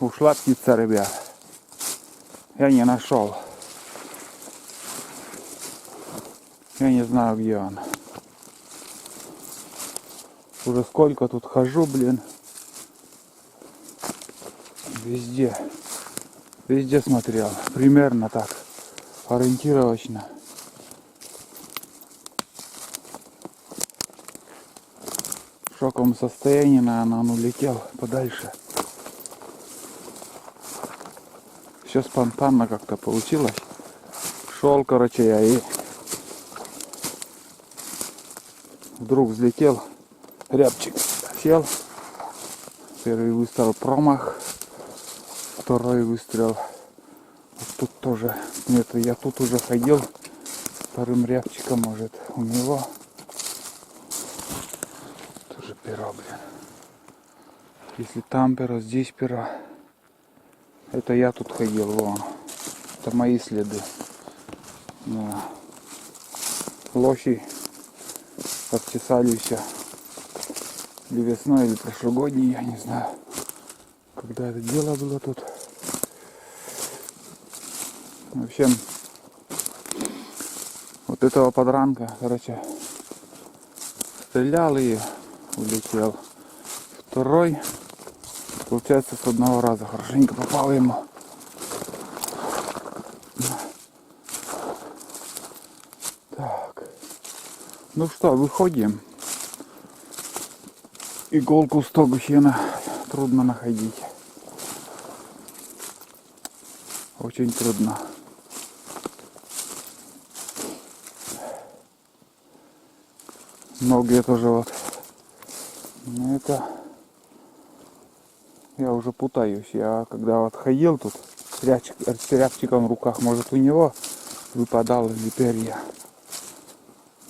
Ушла птица, ребят. Я не нашел. Я не знаю, где она. Уже сколько тут хожу, блин. Везде. Везде смотрел. Примерно так. Ориентировочно. В шоковом состоянии, наверное, он улетел подальше. Все спонтанно как-то получилось. Шел, короче, я и вдруг взлетел. Рябчик сел. Первый выстрел промах. Второй выстрел. Вот тут тоже. Нет, я тут уже ходил. Вторым рябчиком, может, у него. Тоже перо, блин. Если там перо, здесь перо. Это я тут ходил, вон. Это мои следы. Да. Лохи обчесали все. Или весной, или прошлогодней, я не знаю. Когда это дело было тут. В общем, вот этого подранка, короче, стрелял и улетел. Второй, получается, с одного раза хорошенько попал ему. Так. Ну что, выходим. Иголку в стогу сена трудно находить. Очень трудно. Многие тоже вот. Но это... Я уже путаюсь. Я когда вот ходил тут с рябчиком в руках, может, у него выпадало ли перья.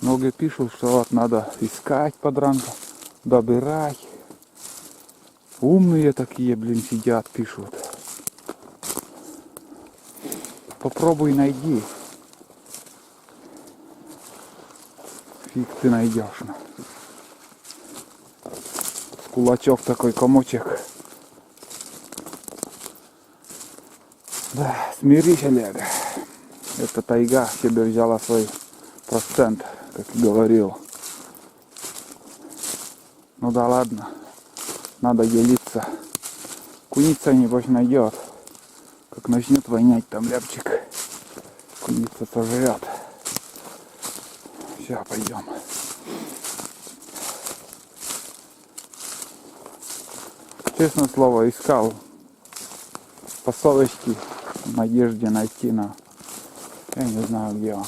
Многие пишут, что вот надо искать подранка, добирать. Умные такие, блин, сидят, пишут. Попробуй найди. Фиг ты найдешь. С кулачок такой комочек. Да, смирись, Олег. Эта тайга себе взяла свой процент, как говорил. Ну да ладно. Надо делиться. Куница, небось, найдет. Как начнет вонять там рябчик. Куница сожрет. Все, пойдем. Честное слово, искал посылочки в надежде найти, но я не знаю, где он.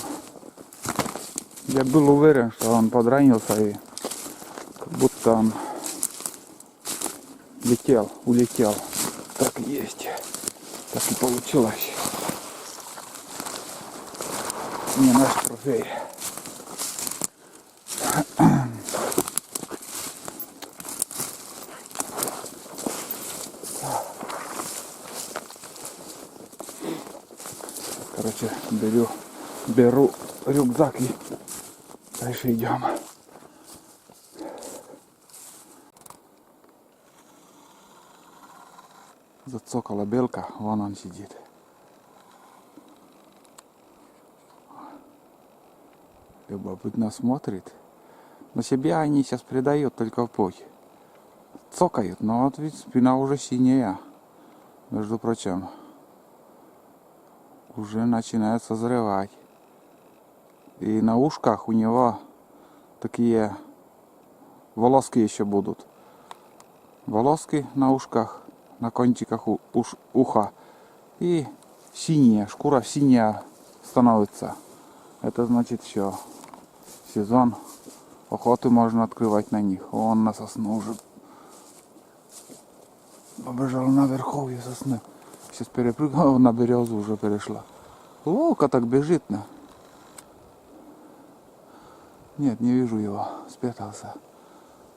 Я был уверен, что он подранился и как будто он улетел. Так и есть. Так и получилось. Не наш трофей. Короче, беру рюкзак и дальше идем. Зацокала белка, вон он сидит. Любопытно смотрит. Но себя они сейчас предают только в путь. Цокают, но вот ведь спина уже синяя. Между прочим, уже начинает созревать. И на ушках у него такие волоски еще будут. Волоски на ушках, на кончиках уха. И синяя, шкура синяя становится. Это значит все. Сезон охоты можно открывать на них. Он на сосну уже побежал на верховье сосны. Сейчас перепрыгнула, на березу уже перешла. Ловко так бежит. Нет, не вижу его. Спрятался.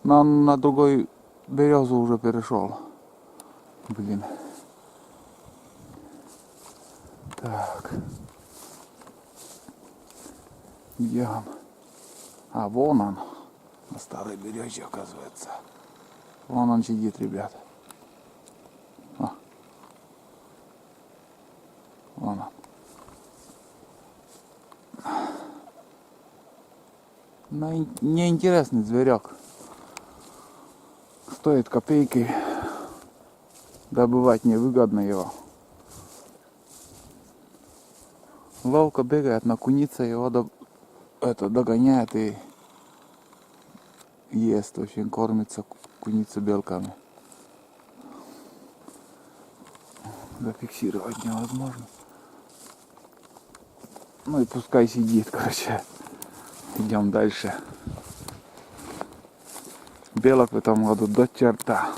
Но он на другой березу уже перешел. Блин. Так. Где он? А, вон он. На старой березе, оказывается. Вон он сидит, ребят. О, Но неинтересный зверек. Стоит копейки. Добывать невыгодно его. Ловко бегает, но куница его догоняет и ест. Очень кормится куница белками. Зафиксировать невозможно. Ну и пускай сидит, короче. Идем дальше. Белок в этом году до черта.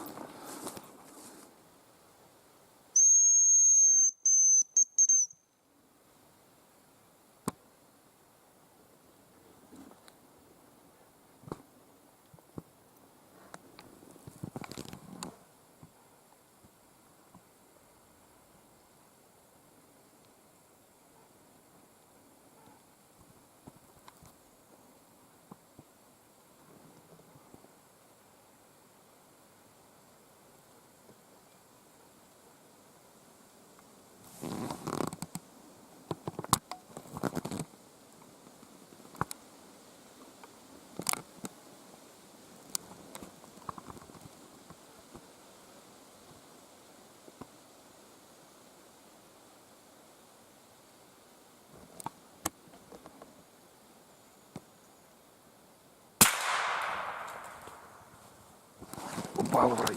Упал вроде.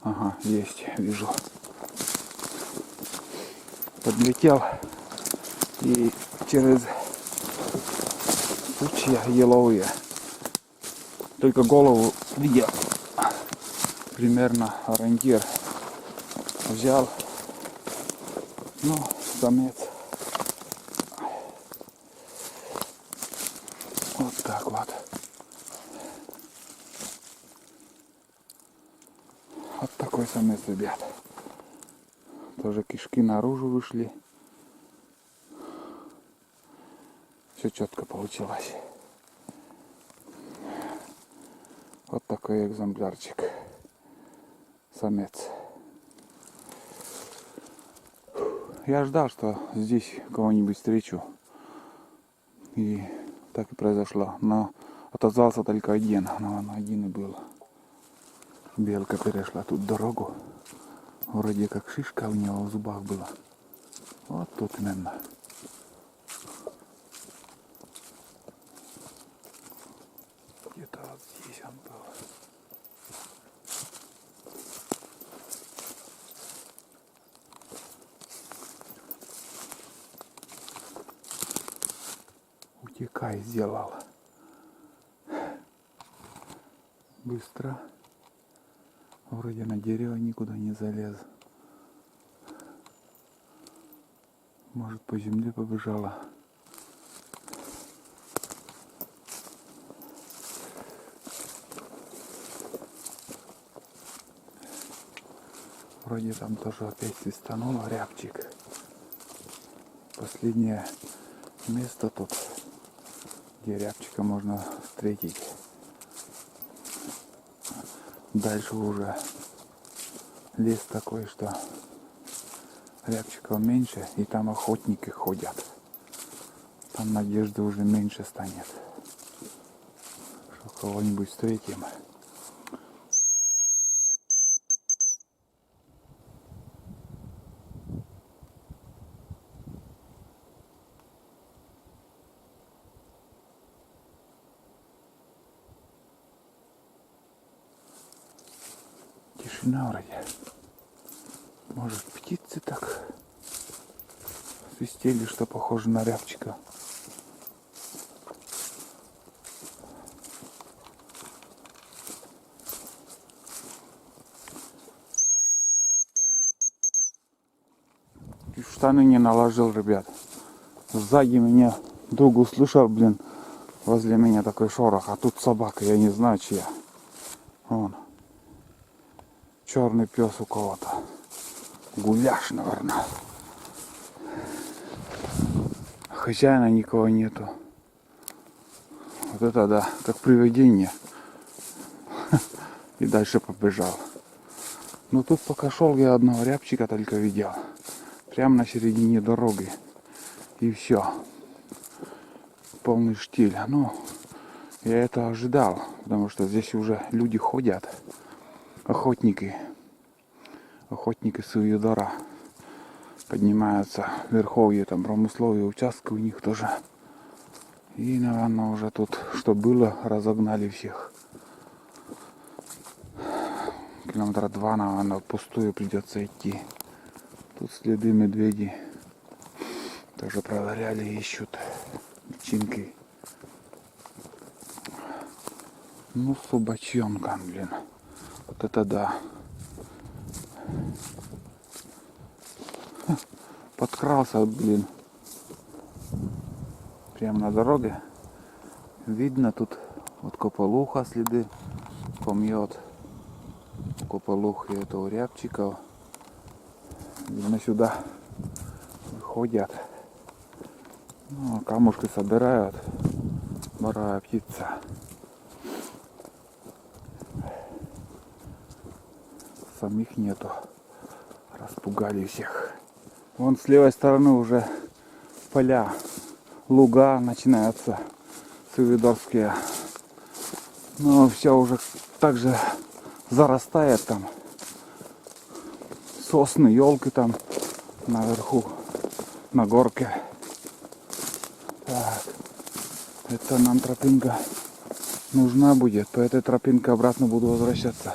Ага, есть, вижу. Подлетел и через сучья еловые. Только голову видел. Примерно ориентир взял. Ну, самец. Вот так вот. Вот такой самец, ребят. Тоже кишки наружу вышли. Все четко получилось. Вот такой экземплярчик. Самец. Я ждал, что здесь кого-нибудь встречу. И так и произошло. Но отозвался только один. Но он один и был. Белка перешла тут дорогу. Вроде как шишка у него в зубах была. Вот тут именно. Где-то вот здесь он был. Утекай сделал. Быстро. Вроде на дерево никуда не залез. Может, по земле побежала. Вроде там тоже опять свистанул рябчик. Последнее место тут, где рябчика можно встретить. Дальше уже лес такой, что рябчиков меньше, и там охотники ходят. Там надежды уже меньше станет, что кого-нибудь встретим. Тишина вроде. Может, птицы так свистели, что похоже на рябчика. И в штаны не наложил, ребят. Сзади меня друг услышал, блин, возле меня такой шорох, а тут собака, я не знаю чья. Вон. Черный пес у кого-то. Гуляш, наверное. Хозяина никого нету. Вот это да, как привидение. И дальше побежал. Но тут пока шел, я одного рябчика только видел. Прямо на середине дороги. И все. Полный штиль. Ну, я это ожидал. Потому что здесь уже люди ходят. Охотники. Охотники с Увидора. Поднимаются в верховье, там промысловые участки у них тоже. И, наверное, уже тут, что было, разогнали всех. Километра 2, наверное, пустую придется идти. Тут следы медведей. Тоже проверяли, ищут личинки. Ну, собачонка, блин. Вот это да. Подкрался, блин. Прямо на дороге. Видно тут вот кополуха следы. Помьет. Кополух и этого рябчика. Видно, сюда выходят. Ну, камушки собирают. Барая птица. Самих нету. Распугали всех. Вон с левой стороны уже поля, луга начинаются, сувидорские. Но все уже так же зарастает там. Сосны, елки там наверху, на горке. Так, это нам тропинка нужна будет. По этой тропинке обратно буду возвращаться.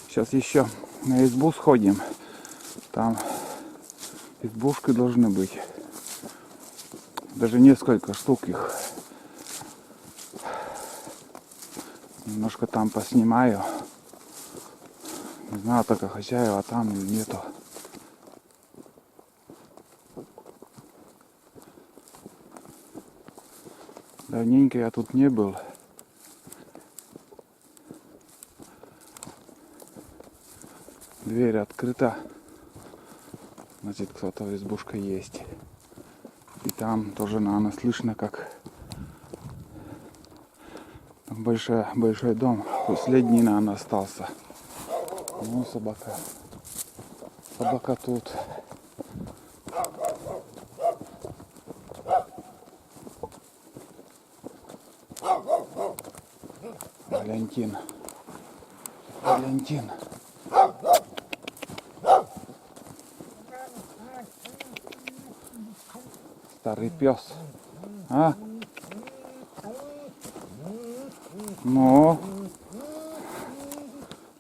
Сейчас еще на избу сходим. Там избушки должны быть. Даже несколько штук их. Немножко там поснимаю. Не знаю, только хозяева там или нету. Давненько я тут не был. Дверь открыта. Значит, кто-то в избушке есть. И там тоже, наверное, слышно, как большой дом. Последний, наверное, остался. Ну, собака. Собака тут. Валентин. Валентин. Старый пес. А? Ну?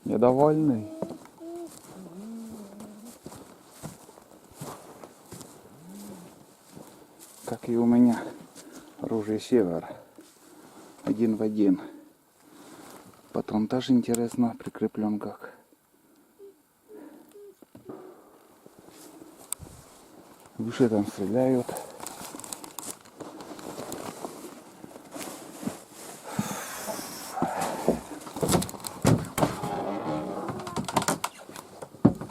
Недовольный. Как и у меня. Оружие Север. Один в один. Патрон тоже интересно прикреплен как. Выше там стреляют.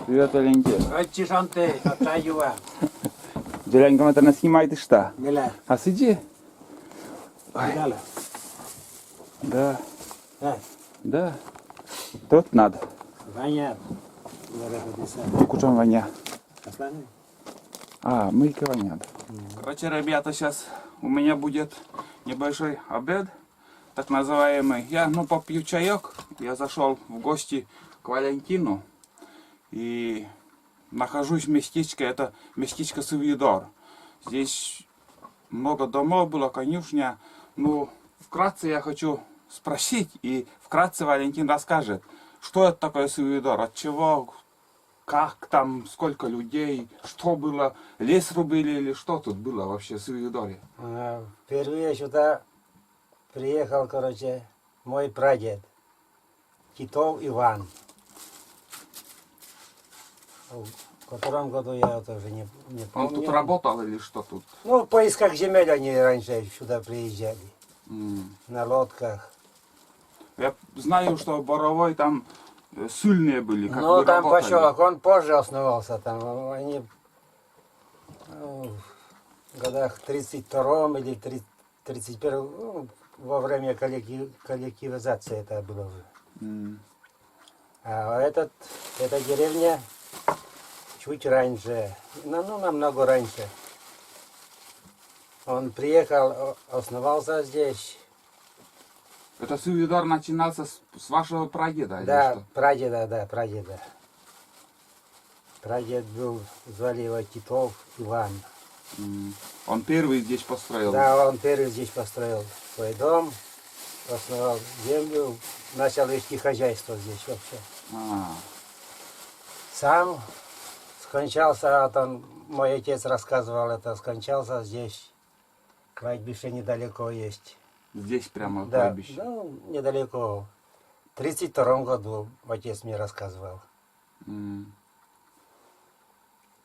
Привет, Валентин. Чешанте, отчаивая. Джеленька, это нас снимает и что? Миле, А сиди. миле. Да. Да. Тут надо. Ваня. Кучам Ваня. А, мылька воняет. Короче, ребята, сейчас у меня будет небольшой обед, так называемый. Я, попью чаек. Я зашел в гости к Валентину. И нахожусь в местечке, это местечко Сувидор. Здесь много домов было, конюшня. Ну, вкратце я хочу спросить, и вкратце Валентин расскажет, что это такое Сувидор, от чего, как там, сколько людей, что было, лес рубили или что тут было вообще в Сувидоре? Впервые сюда приехал, мой прадед, Титов Иван. В котором году я тоже не помню. Он тут работал или что тут? Ну, в поисках земель они раньше сюда приезжали. На лодках. Я знаю, что Боровой там сильные были, как Ну, вы там работали. поселок, он позже основался. Там они годах 32-м или 31-м, ну, во время коллективизации это было уже. М. А эта деревня чуть раньше, ну, намного раньше. Он приехал, основался здесь. Это Сувидор начинался с вашего прадеда или Да, что? прадеда, да, прадеда. Прадед был, звали его Титов Иван. М. Он первый здесь построил. Да, он первый здесь построил свой дом, основал землю, начал вести хозяйство здесь вообще. А, Сам скончался, мой отец рассказывал это, скончался здесь. Кладбище недалеко есть. здесь прямо Да, кладбище. ну, недалеко. В 32-м году отец мне рассказывал. М.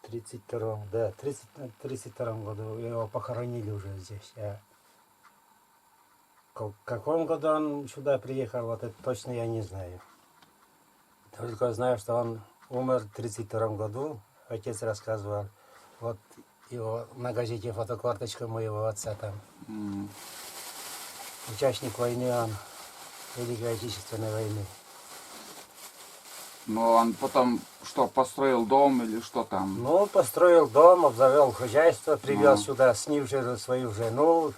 В 32-м, да, в 32-м году его похоронили уже здесь. А в каком году он сюда приехал, вот это точно я не знаю. Только знаю, что он умер в 32-м году. Отец рассказывал. Вот его на газете фотокарточка моего отца там. М. Участник войны он, Великой Отечественной войны. Но он потом что, построил дом или что там? Ну, построил дом, обзавел хозяйство, привез А. сюда с ним же свою жену,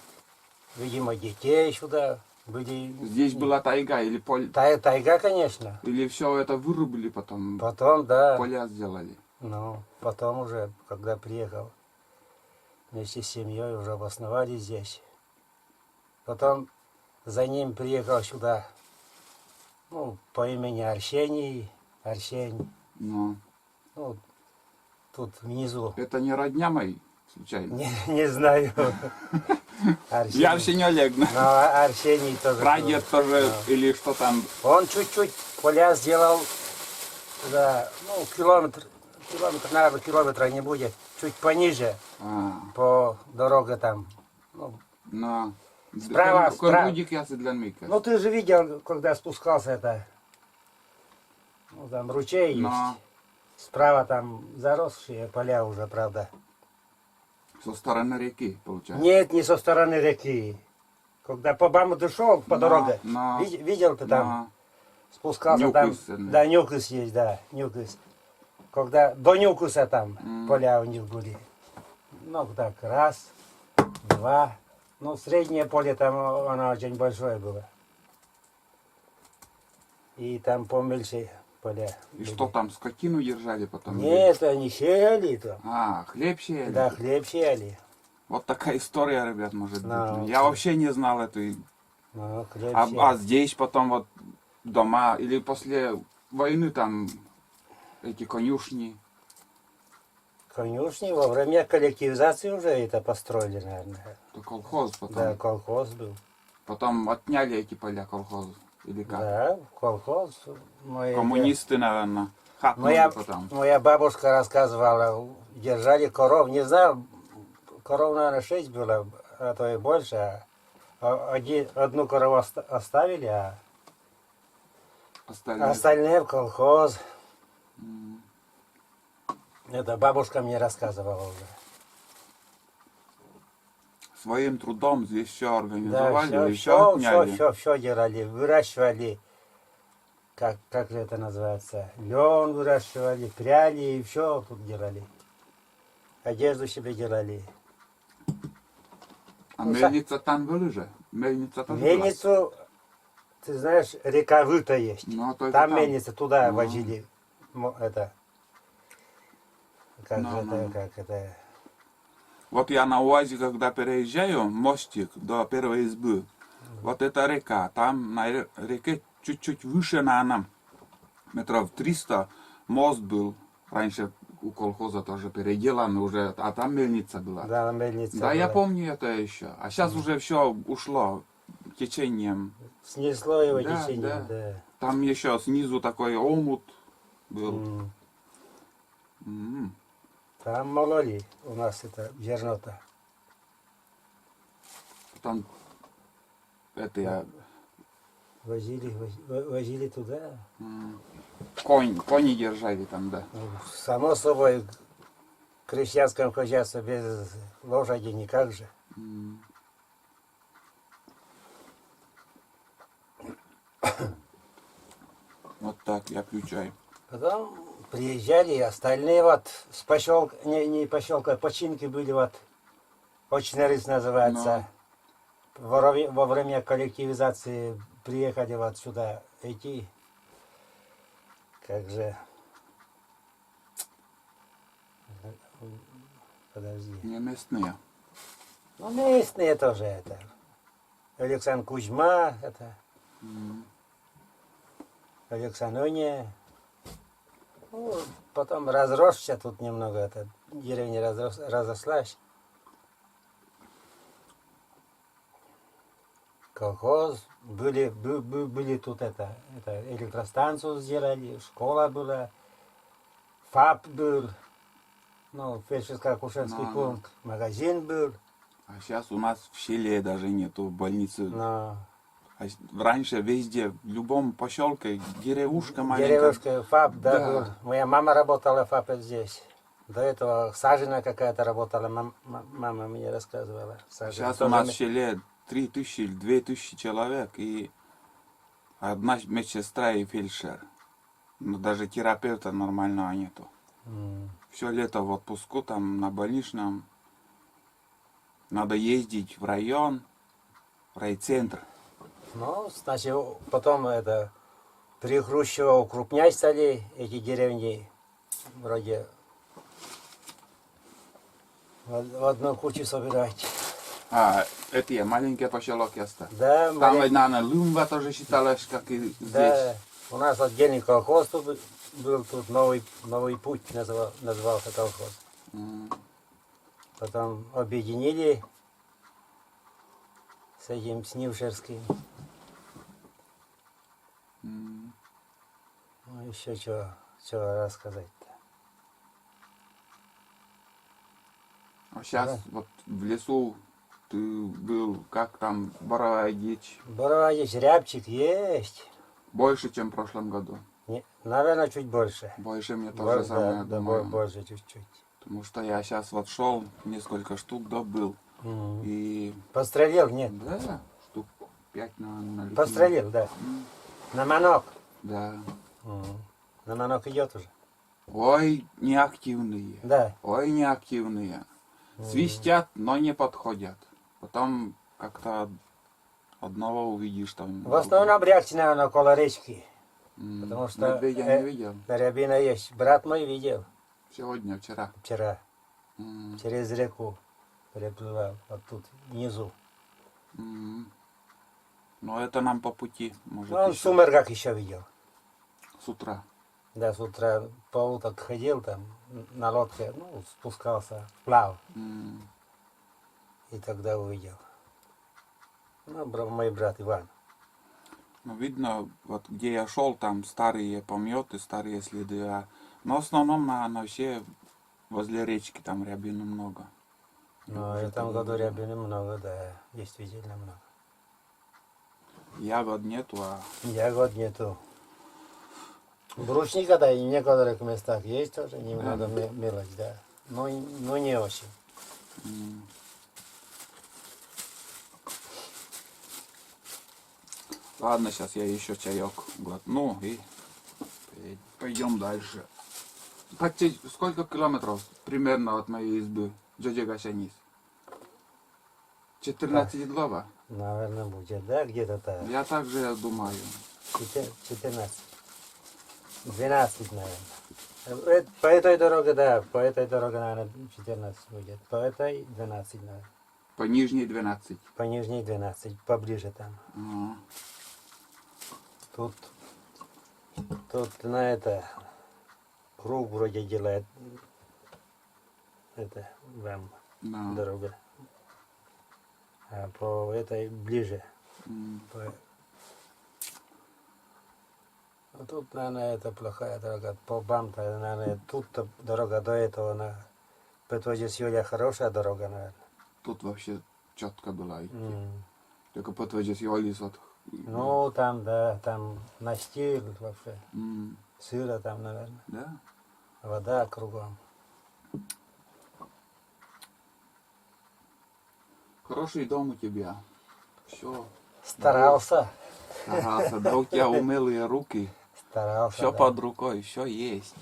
видимо, детей сюда. Были... Здесь была тайга или поле? Тайга, конечно. Или все это вырубили потом? Потом, да. Поля сделали. Ну, потом уже, когда приехал вместе с семьей, уже обосновались здесь. Потом за ним приехал сюда, ну, по имени Арсений. Арсений. Но Ну, тут внизу. это не родня моей, случайно? Не знаю. Я Арсений Олег. Ну, Арсений тоже. Прадед тоже, Да. или что там? Он чуть-чуть поля сделал, да, ну, километр, наверное, километра не будет, чуть пониже, А, по дороге там. Ну, на... Справа, справа. Кормудик я для мика. ну, ты же видел, когда спускался это, ну, там ручей есть. Но Справа там заросшие поля уже, правда. со стороны реки, получается. Нет, не со стороны реки. Когда по Баму ты шел по дороге, но, видел ты там, спускался Нюкус, там. да. Да, Нюкус есть, да, Нюкус. Когда до Нюкуса там поля у них были. Ну, так, раз, два. Ну, среднее поле там, оно очень большое было. И там помельче поля. И были. что там, скотину держали потом? Нет, они сеяли там. А, хлеб сеяли? Да, хлеб сеяли. Вот такая история, ребят, может Ну, быть. Я вообще не знал эту. Ну, хлеб А сеяли. здесь потом вот дома, или после войны там эти конюшни. Конюшни во время коллективизации уже это построили, наверное. Это колхоз потом. Да, колхоз был. Потом отняли эти поля колхозу. Или как? Да, колхоз. Коммунисты, наверное. Хапнули Моя, потом. моя бабушка рассказывала, держали коров. Не знаю, коров, наверное, 6 было, а то и больше. Одну корову оставили, а Остальные. остальные в колхоз. М. Это бабушка мне рассказывала уже. Своим трудом здесь все Да, организовали и все отняли. все делали, выращивали, как же это называется, лен выращивали, пряли, и все тут делали. Одежду себе делали. А Ну, мельница там была же? Мельница тоже была? Мельницу, ты знаешь, река Выта есть. Ну, только Там там. мельница, туда Ну. возили, это, как Ну, же ну. это, как это, Вот я на УАЗе, когда переезжаю, мостик до первой избы, вот эта река, там на реке чуть-чуть выше на нам, метров 300, мост был, раньше у колхоза тоже переделан уже, а там мельница была. да, мельница Да, я была. помню это еще. А сейчас уже все ушло течением. Снесло его Да, течением, да. да. Там еще снизу такой омут был. М. М. Там мололи у нас это зерно-то. Там это я Возили туда. кони держали там, да. Ну, само собой, крестьянском хозяйстве без лошади никак же. Вот так я включаю. Потом приезжали остальные вот с поселка, не поселка, починки были вот, Очнерыс называется. Во время коллективизации приехали вот сюда эти, как же, подожди. Не местные. Ну, местные тоже это. Александр Кузьма, это. Александрония. Ну, потом разросся тут немного, это, деревня разрослась. Колхоз, были тут это электростанцию сделали, школа была, ФАП был, ну, фельдшерско-акушерский пункт, магазин был. А сейчас у нас в селе даже нету больницы. Но Раньше везде, в любом поселке, деревушка маленькая. деревушка, ФАП, да, Да. был. Моя мама работала в ФАПе здесь. До этого Сажина какая-то работала, мама мне рассказывала. Сажина. Сейчас у Тоже нас в селе 3000 или 2000 человек и одна медсестра и фельдшер. Но даже терапевта нормального нету. Все лето в отпуску, там на больничном. Надо ездить в район, в райцентр. Ну, значит, потом это при Хрущева укрупнять стали эти деревни, вроде в одну кучу собирать. А, это я, маленький поселок яста. Да, Там, наверное, Lumba тоже считалась, как и здесь. да, у нас отдельный колхоз тут был, тут новый путь назывался колхоз. Потом объединили с этим, с Нившерским. Ну, еще что рассказать-то. А сейчас вот в лесу ты был, как там, Боровая дичь, Борова есть, рябчик есть. больше, чем в прошлом году. Наверное, чуть больше. Больше мне тоже самое, Да, думаю. больше чуть-чуть. Потому что я сейчас вот шел, несколько штук добыл. И Пострелил, нет? да, штук 5 на Пострелил, да. На манок. Да. На манок идет уже. Ой, неактивные. Да. Ой, неактивные. Свистят, но не подходят. Потом как-то одного увидишь там. В основном рябчик, наверное, около речки. Потому что Медведя не видел. рябина есть. Брат мой видел Сегодня, вчера. вчера. Через реку переплывал. Вот тут, внизу. Но это нам по пути. Может, Ну, он в еще сумерках еще видел. с утра. Да, с утра по уток ходил там на лодке, ну, спускался, плавал. И тогда увидел. Ну, мой брат Иван. Ну, видно, вот где я шел, там старые пометы, старые следы. Но в основном на все возле речки там рябины много. Но в этом году рябины много, да, действительно много. Ягод нету, а Ягод нету. Брусника, да, и в некоторых местах есть тоже немного мелочь, да. Но не очень. ладно, сейчас я еще чаек глотну и пойдем дальше. Сколько километров примерно от моей избы Джаджагашанис? 14 глава. Наверное, будет, да, где-то так. Я также думаю. 14. 12, наверное. По этой дороге, да, по этой дороге, наверное, 14 будет. По этой 12, наверное. По нижней 12. По нижней 12, поближе там. Тут на это круг вроде делает это вам Да. дорога. А по этой ближе. А тут, наверное, это плохая дорога. По БАМ-то, наверное, тут дорога до этого на Петводжесьёля хорошая дорога, наверное. Тут вообще четко была идти. Только Петводжесьёлис вот. Ну, там, да, там настил вообще. М, Сыро там, наверное. Да? Вода кругом. Хороший дом у тебя. Все. Старался. Старался. Да у тебя умелые руки. Старался. Все да. под рукой, все есть.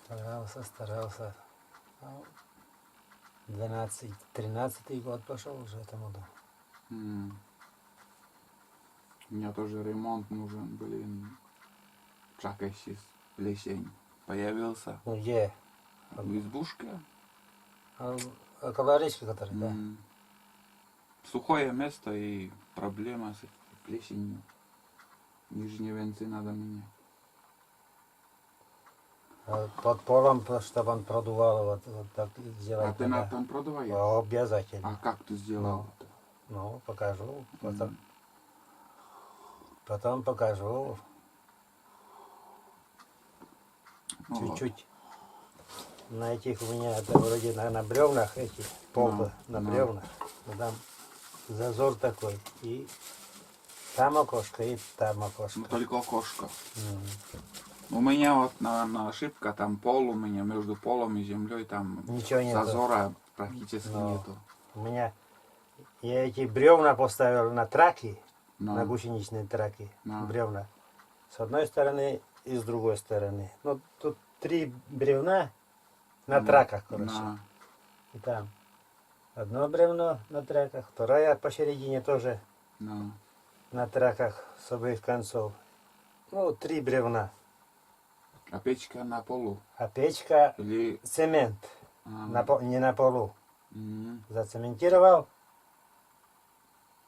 Старался. 13-й год пошел уже этому дому. У меня тоже ремонт нужен, блин. Чакающий плесень появился. Ну где? В избушке. Около речки, который, да? Сухое место и проблема с плесенью. Нижние венцы надо менять. Под полом, чтобы он продувал, вот так сделать. А ты надо. там продуваешь? Обязательно. А как ты сделал это? Ну, покажу. Потом покажу. Ну, Чуть-чуть. На этих у меня, это вроде на бревнах эти, полка на бревнах. Ну, там зазор такой. И там окошко, и там окошко. Ну, только окошко. М. У меня вот на ошибка, там пол у меня, между полом и землей, там Ничего нету. зазора практически Но нету. У меня, я эти бревна поставил на траки, Но, на гусеничные траки, Да. бревна. С одной стороны и с другой стороны. Ну, тут 3 бревна на траках, короче. на, И там одно бревно на траках, вторая посередине тоже на. на траках с обоих концов. Ну, 3 бревна. А печка на полу? А печка Или... цемент, не на полу. М, Зацементировал.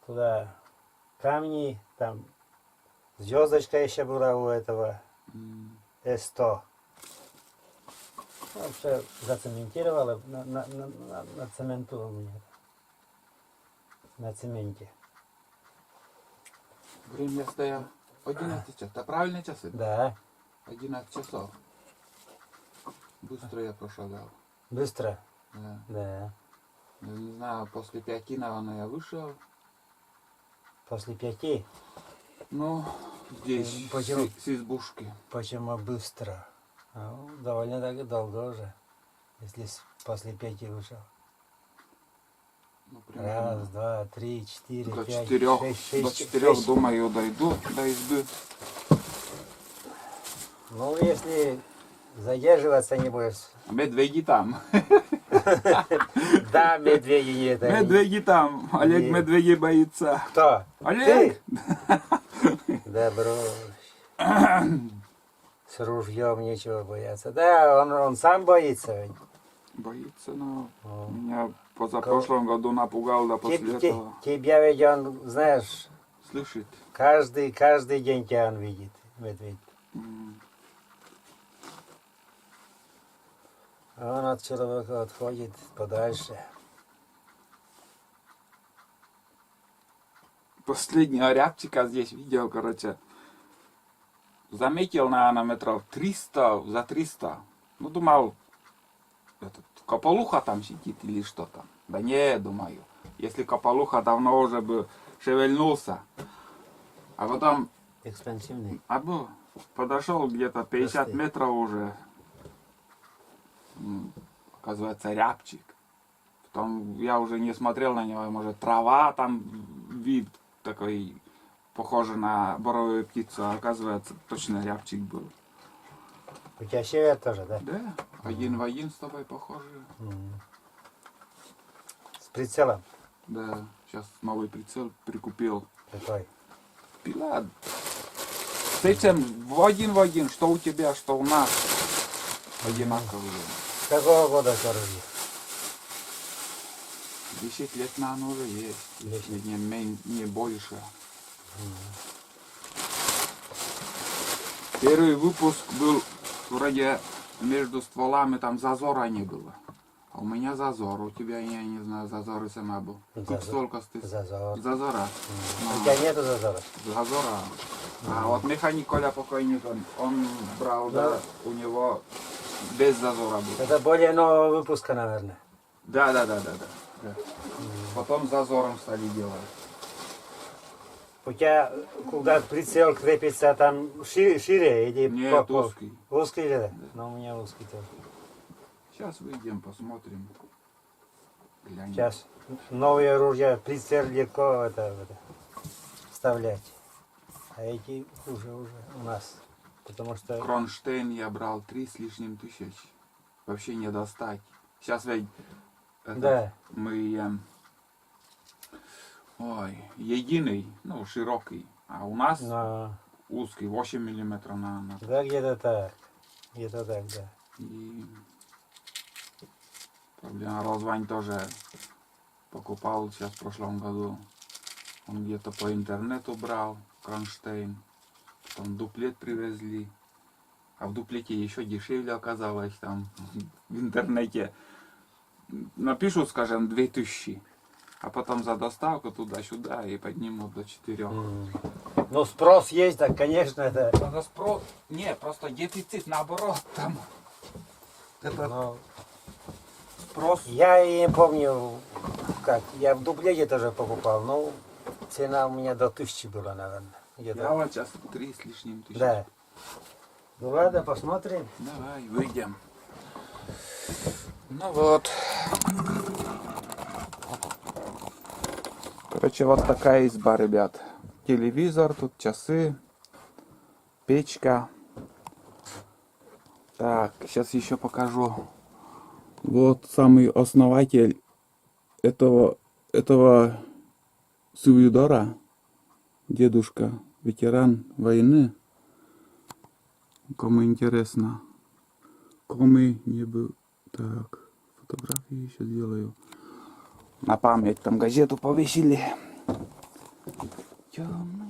Туда камни, там звездочка еще была у этого С100. Ну, все зацементировало на цементу у меня. На цементе. Время стояло 11 часов. Это правильные часы? Да, 11 часов. Быстро я прошагал. быстро. Да. Да. Я не знаю, после 5, наверное, я вышел. После 5. Ну, здесь, Почему? с избушки. Почему быстро? Ну, довольно так и долго уже. Если после 5 вышел. Ну, примерно. 1, 2, 3, 4, До 5, 4, 6, до 4, думаю, дойду до избы. Ну, если задерживаться не будешь. Медведи там. Да, медведи не это. Медведи там. Олег Нет. медведей боится. Кто? Олег! Ты? Да брось. С ружьем нечего бояться. Да, он сам боится. Ведь. Боится, но О. меня позапрошлом году напугал, да после этого Тебя ведь он, знаешь, слышит. каждый день тебя он видит, медведь. А он от человека отходит подальше. Последнего рябчика здесь видел, короче. Заметил, наверное, метров 300, за 300. Ну, думал, этот, кополуха там сидит или что там. Да не, думаю. Если кополуха давно уже бы шевельнулся. А потом, Экспансивный. подошел где-то 50 Прости. метров уже. Оказывается, рябчик. Потом я уже не смотрел на него, может, трава там, вид такой, похожий на боровую птицу, а оказывается, точно рябчик был. У тебя север тоже, да? Да, один в один с тобой похожи. С прицелом. Да, сейчас новый прицел прикупил. Какой? Пила. С этим в один, что у тебя, что у нас. Одинаковые. С какого года оружие? 10 лет, наверное, уже есть. Если не больше. Первый выпуск был вроде между стволами, там зазора не было. А у меня зазор, у тебя, я не знаю, зазор и сама был. Как столько ты? Зазор. Зазора. У тебя нету зазора? Зазора. А вот механик Коля покойник, он брал, да, у него без зазора был. Это более нового выпуска, наверное. Да. Потом зазором стали делать. У тебя, когда прицел крепится, там шире или Нет, узкий. Узкий, да? Но у меня узкий тоже. Сейчас выйдем, посмотрим. Глянь. Сейчас новые ружья, прицел легко вставлять. А эти уже у нас. Потому что Кронштейн я брал 3 с лишним тысяч. Вообще не достать. Сейчас ведь да, мы единый, ну, широкий. А у нас узкий, 8 миллиметров на. да, где-то так. Где-то так, да. И проблема, Розвань тоже покупал сейчас в прошлом году. Он где-то по интернету брал кронштейн. Потом дуплет привезли. А в дуплете еще дешевле оказалось там в интернете. Напишут, скажем, 2000. А потом за доставку туда-сюда и поднимут до 4. Ну, спрос есть, так, конечно, это. Это спрос. Не, просто дефицит, наоборот, там. Это Но спрос. я и не помню, как. Я в дуплете тоже покупал, но цена у меня до 1000 была, наверное. Я Где-то. вот сейчас 3 с лишним тысяч. Да. Ну ладно, посмотрим. Давай, выйдем. Ну вот. Короче, вот такая изба, ребят. Телевизор, тут часы, печка. Так, сейчас еще покажу. Вот самый основатель этого Сувидора, дедушка, ветеран войны. Кому интересно, кому не был. Так, фотографии еще сделаю. На память там газету повесили. Темный